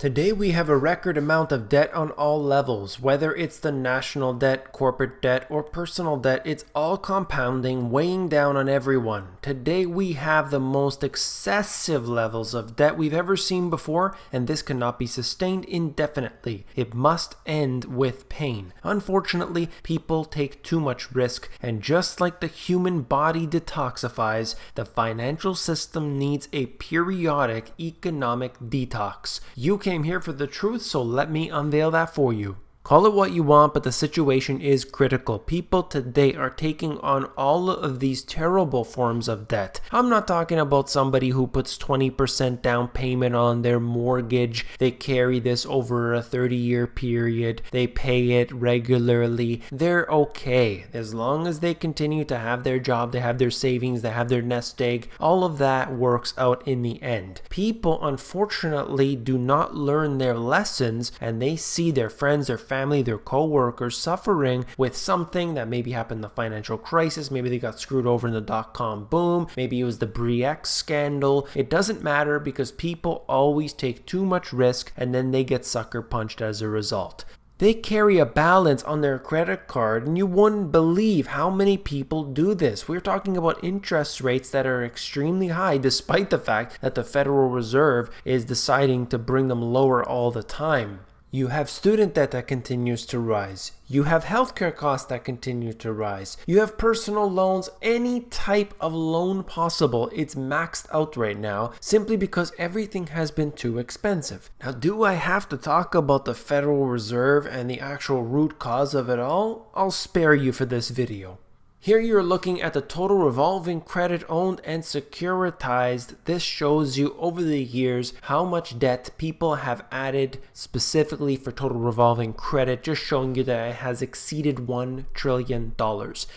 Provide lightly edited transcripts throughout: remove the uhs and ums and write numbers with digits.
Today we have a record amount of debt on all levels, whether it's the national debt, corporate debt, or personal debt, it's all compounding, weighing down on everyone. Today we have the most excessive levels of debt we've ever seen before, and this cannot be sustained indefinitely. It must end with pain. Unfortunately, people take too much risk, and just like the human body detoxifies, the financial system needs a periodic economic detox. You came here for the truth, so let me unveil that for you. Call it what you want, but the situation is critical. People today are taking on all of these terrible forms of debt. I'm not talking about somebody who puts 20% down payment on their mortgage. They carry this over a 30-year period. They pay it regularly. They're okay. As long as they continue to have their job, they have their savings, they have their nest egg, all of that works out in the end. People, unfortunately, do not learn their lessons, and they see their friends, their family, their co-workers suffering with something that maybe happened in the financial crisis. Maybe they got screwed over in the dot-com boom. Maybe it was the Bre-X scandal. It doesn't matter because people always take too much risk and then they get sucker punched as a result. They carry a balance on their credit card, and you wouldn't believe how many people do this. We're talking about interest rates that are extremely high, despite the fact that the Federal Reserve is deciding to bring them lower all the time. You have student debt that continues to rise. You have healthcare costs that continue to rise. You have personal loans, any type of loan possible. It's maxed out right now simply because everything has been too expensive. Now, do I have to talk about the Federal Reserve and the actual root cause of it all? I'll spare you for this video. Here you're looking at the total revolving credit owned and securitized. This shows you over the years how much debt people have added specifically for total revolving credit, just showing you that it has exceeded $1 trillion.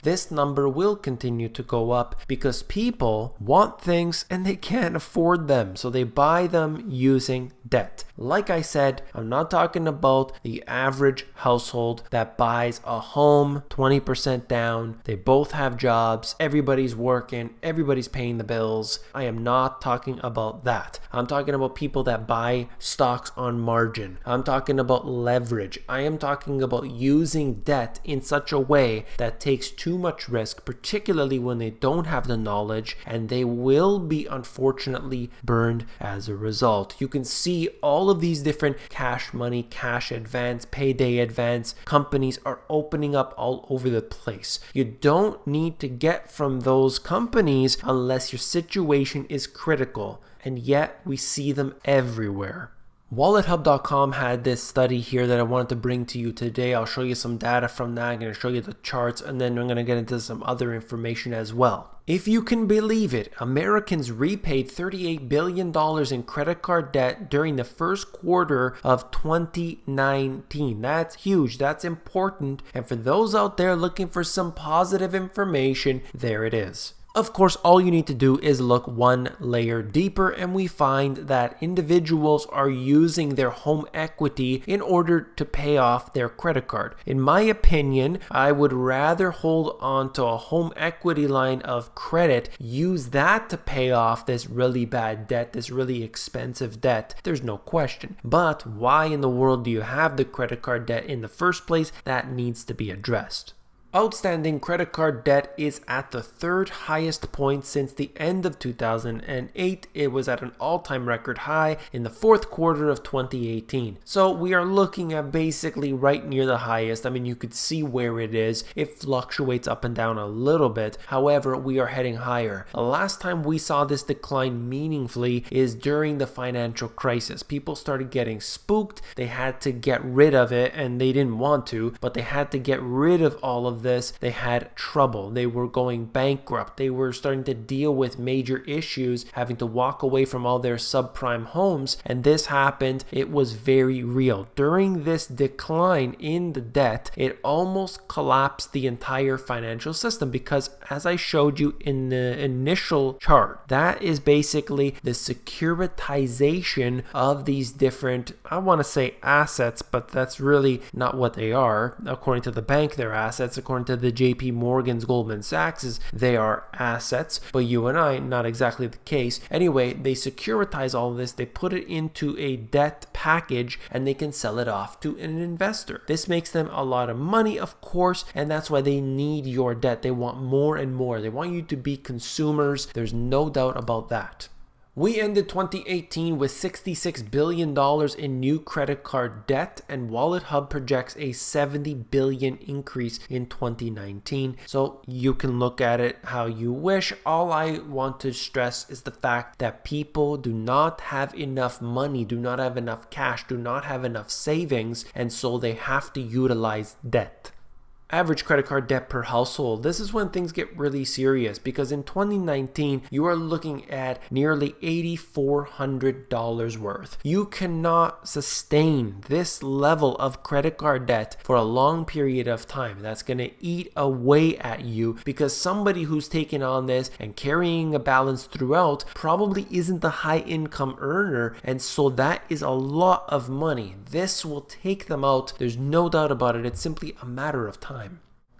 This number will continue to go up because people want things and they can't afford them, so they buy them using debt. Like I said, I'm not talking about the average household that buys a home 20% down. They both have jobs, everybody's working, everybody's paying the bills. I am not talking about that. I'm talking about people that buy stocks on margin. I'm talking about leverage. I am talking about using debt in such a way that takes too much risk, particularly when they don't have the knowledge, and they will be unfortunately burned as a result. You can see all of these different cash money, cash advance, payday advance companies are opening up all over the place. You don't need to get from those companies unless your situation is critical, and yet we see them everywhere. WalletHub.com had this study here that I wanted to bring to you today. I'll show you some data from that. I'm going to show you the charts, and then I'm going to get into some other information as well. If you can believe it, Americans repaid $38 billion in credit card debt during the first quarter of 2019. That's huge. That's important. And for those out there looking for some positive information, there it is. Of course, all you need to do is look one layer deeper, and we find that individuals are using their home equity in order to pay off their credit card. In my opinion, I would rather hold on to a home equity line of credit, use that to pay off this really bad debt, this really expensive debt. There's no question. But why in the world do you have the credit card debt in the first place? That needs to be addressed. Outstanding credit card debt is at the third highest point since the end of 2008. It was at an all-time record high in the fourth quarter of 2018. So we are looking at basically right near the highest. I mean, you could see where it is. It fluctuates up and down a little bit. However, we are heading higher. The last time we saw this decline meaningfully is during the financial crisis. People started getting spooked. They had to get rid of it, and they didn't want to, but they had to get rid of all of this. They had trouble. They were going bankrupt. They were starting to deal with major issues, having to walk away from all their subprime homes, and this happened. It was very real. During this decline in the debt, it almost collapsed the entire financial system because, as I showed you in the initial chart, that is basically the securitization of these different, I want to say assets, but that's really not what they are. According to the bank, they're assets. According according to the JP Morgan's, Goldman Sachs's, they are assets, but you and I, not exactly the case. Anyway, they securitize all of this, they put it into a debt package, and they can sell it off to an investor. This makes them a lot of money, of course, and that's why they need your debt. They want more and more. They want you to be consumers. There's no doubt about that. We ended 2018 with $66 billion in new credit card debt, and WalletHub projects a $70 billion increase in 2019. So you can look at it how you wish. All I want to stress is the fact that people do not have enough money, do not have enough cash, do not have enough savings, and so they have to utilize debt. Average credit card debt per household. This is when things get really serious, because in 2019, you are looking at nearly $8,400 worth. You cannot sustain this level of credit card debt for a long period of time. That's going to eat away at you, because somebody who's taking on this and carrying a balance throughout probably isn't the high income earner, and so that is a lot of money. This will take them out. There's no doubt about it. It's simply a matter of time.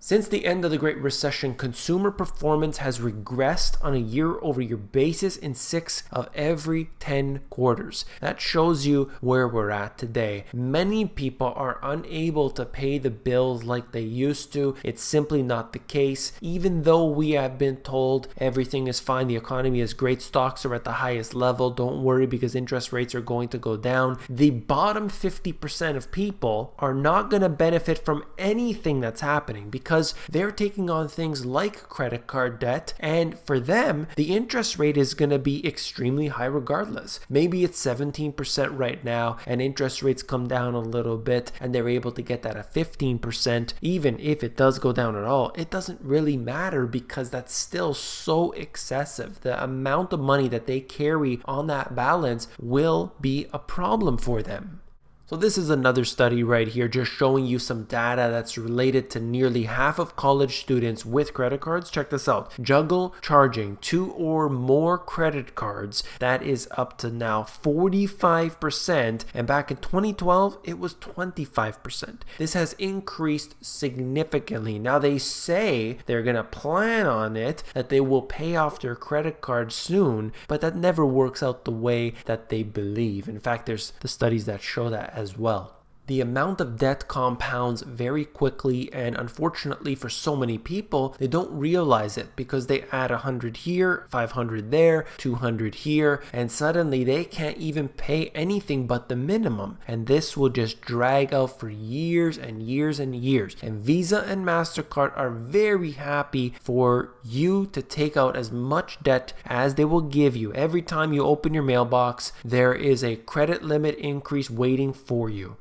Since the end of the Great Recession, consumer performance has regressed on a year-over-year basis in 6 of every 10 quarters. That shows you where we're at today. Many people are unable to pay the bills like they used to. It's simply not the case. Even though we have been told everything is fine, the economy is great, stocks are at the highest level, don't worry because interest rates are going to go down, the bottom 50% of people are not going to benefit from anything that's happening, because they're taking on things like credit card debt, and for them, the interest rate is going to be extremely high regardless. Maybe it's 17% right now, and interest rates come down a little bit, and they're able to get that at 15%. Even if it does go down at all, it doesn't really matter, because that's still so excessive. The amount of money that they carry on that balance will be a problem for them. So this is another study right here, just showing you some data that's related to nearly half of college students with credit cards. Check this out. Juggle charging 2 or more credit cards. That is up to now 45%. And back in 2012, it was 25%. This has increased significantly. Now they say they're going to plan on it, that they will pay off their credit card soon, but that never works out the way that they believe. In fact, there's the studies that show that as well. The amount of debt compounds very quickly, and unfortunately for so many people, they don't realize it, because they add 100 here, 500 there, 200 here, and suddenly they can't even pay anything but the minimum. And this will just drag out for years and years and years. And Visa and MasterCard are very happy for you to take out as much debt as they will give you. Every time you open your mailbox, there is a credit limit increase waiting for you.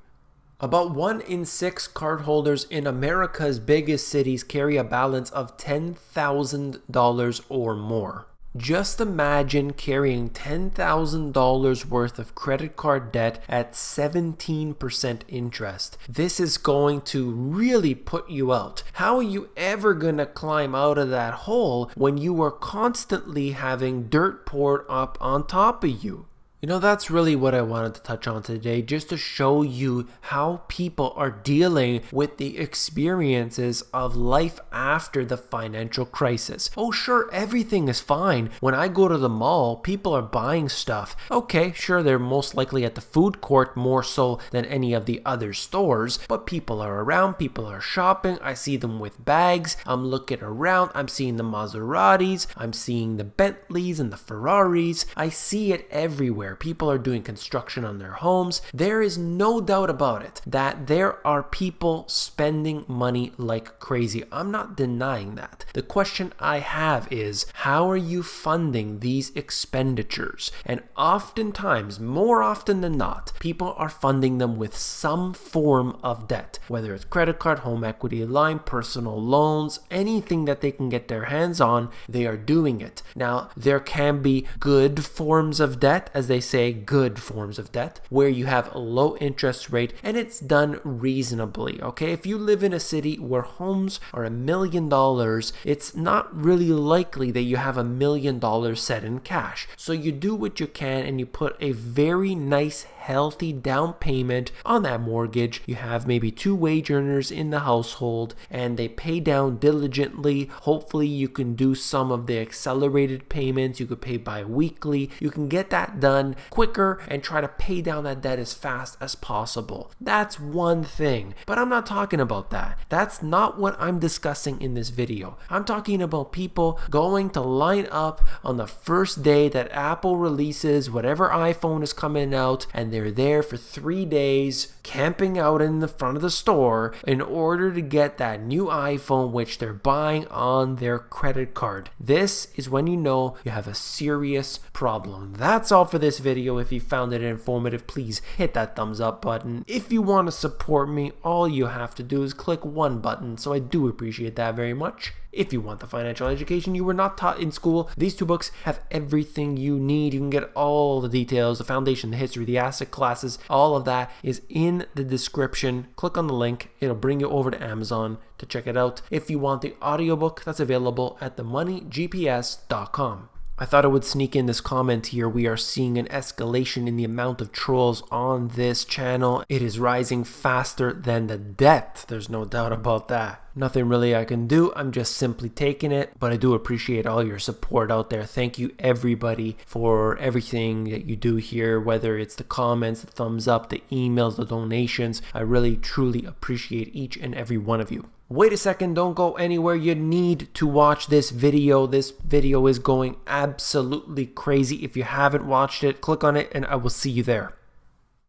About 1 in 6 cardholders in America's biggest cities carry a balance of $10,000 or more. Just imagine carrying $10,000 worth of credit card debt at 17% interest. This is going to really put you out. How are you ever going to climb out of that hole when you are constantly having dirt poured up on top of you? You know, that's really what I wanted to touch on today, just to show you how people are dealing with the experiences of life after the financial crisis. Oh, sure, everything is fine. When I go to the mall, people are buying stuff. Okay, sure, they're most likely at the food court more so than any of the other stores, but people are around, people are shopping. I see them with bags. I'm looking around. I'm seeing the Maseratis. I'm seeing the Bentleys and the Ferraris. I see it everywhere. People are doing construction on their homes. There is no doubt about it that there are people spending money like crazy. I'm not denying that. The question I have is, how are you funding these expenditures? And oftentimes, more often than not, people are funding them with some form of debt, whether it's credit card, home equity line, personal loans, anything that they can get their hands on, they are doing it. Now, there can be good forms of debt, as they say, good forms of debt where you have a low interest rate and it's done reasonably, okay? If you live in a city where homes are $1 million, it's not really likely that you have $1 million set in cash. So you do what you can and you put a very nice, healthy down payment on that mortgage. You have maybe 2 wage earners in the household and they pay down diligently. Hopefully you can do some of the accelerated payments. You could pay bi-weekly. You can get that done quicker and try to pay down that debt as fast as possible. That's one thing, but I'm not talking about that. That's not what I'm discussing in this video. I'm talking about people going to line up on the first day that Apple releases whatever iPhone is coming out, and they're there for 3 days camping out in the front of the store in order to get that new iPhone which they're buying on their credit card. This is when you know you have a serious problem. That's all for this video. If you found it informative, please hit that thumbs up button. If you want to support me, all you have to do is click one button, so I do appreciate that very much. If you want the financial education you were not taught in school, these 2 books have everything you need. You can get all the details, the foundation, the history, the asset classes, all of that is in the description. Click on the link. It'll bring you over to Amazon to check it out. If you want the audiobook, that's available at themoneygps.com. I thought I would sneak in this comment here. We are seeing an escalation in the amount of trolls on this channel. It is rising faster than the debt. There's no doubt about that. Nothing really I can do. I'm just simply taking it, but I do appreciate all your support out there. Thank you everybody for everything that you do here, whether it's the comments, the thumbs up, the emails, the donations. I really truly appreciate each and every one of you. Wait a second, don't go anywhere. You need to watch this video. This video is going absolutely crazy. If you haven't watched it, click on it and I will see you there.